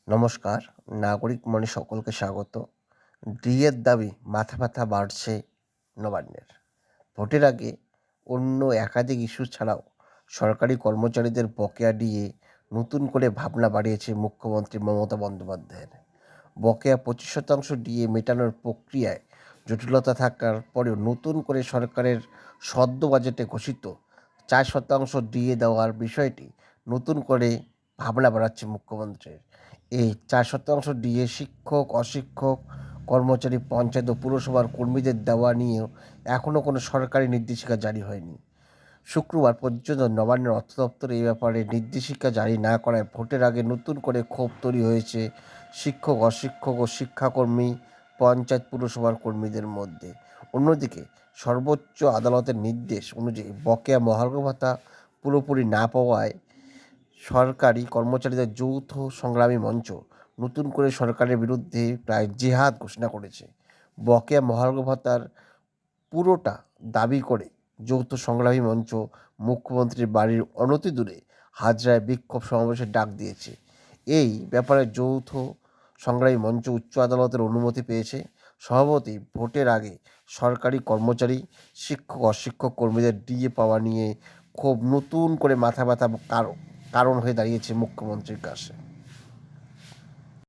নমস্কার। নাগরিক মনে সকলকে স্বাগত। ডিএর দাবি মাথা ব্যথা বাড়ছে নবান্নের। ভোটের আগে অন্য একাধিক ইস্যু ছাড়াও সরকারি কর্মচারীদের বকেয়া ডিএ নতুন করে ভাবনা বাড়িয়েছে মুখ্যমন্ত্রী মমতা বন্দ্যোপাধ্যায়ের। বকেয়া 25% ডিএ মেটানোর প্রক্রিয়ায় জটিলতা থাকার পরেও নতুন করে সরকারের সদ্য বাজেটে ঘোষিত 4% ডিএ দেওয়ার বিষয়টি নতুন করে ভাবনা বাড়াচ্ছে মুখ্যমন্ত্রীর। এই 4% ডিএ শিক্ষক, অশিক্ষক, কর্মচারী, পঞ্চায়েত ও পুরসভার কর্মীদের দেওয়া নিয়েও এখনও কোনো সরকারি নির্দেশিকা জারি হয়নি। শুক্রবার পর্যন্ত নবান্নের অর্থ দপ্তর এই ব্যাপারে নির্দেশিকা জারি না করায় ভোটের আগে নতুন করে ক্ষোভ তৈরি হয়েছে শিক্ষক, অশিক্ষক ও শিক্ষাকর্মী, পঞ্চায়েত, পুরসভার কর্মীদের মধ্যে। অন্যদিকে সর্বোচ্চ আদালতের নির্দেশ অনুযায়ী বকেয়া মহার্ঘ ভাতা পুরোপুরি না পাওয়ায় সরকারি কর্মচারীদের যৌথ সংগ্রামী মঞ্চ নতুন করে সরকারের বিরুদ্ধে প্রায় জেহাদ ঘোষণা করেছে। বকেয়া মহার্ঘ ভাতার পুরোটা দাবি করে যৌথ সংগ্রামী মঞ্চ মুখ্যমন্ত্রীর বাড়ির অনতিদূরে হাজরায় বিক্ষোভ সমাবেশের ডাক দিয়েছে। এই ব্যাপারে যৌথ সংগ্রামী মঞ্চ উচ্চ আদালতের অনুমতি পেয়েছে। সভাপতি ভোটের আগে সরকারি কর্মচারী, শিক্ষক, অশিক্ষক কর্মীদের ডিএ পাওয়া নিয়ে ক্ষোভ নতুন করে মাথা ব্যথা কারণ হয়ে দাঁড়িয়েছে মুখ্যমন্ত্রীর কাছে।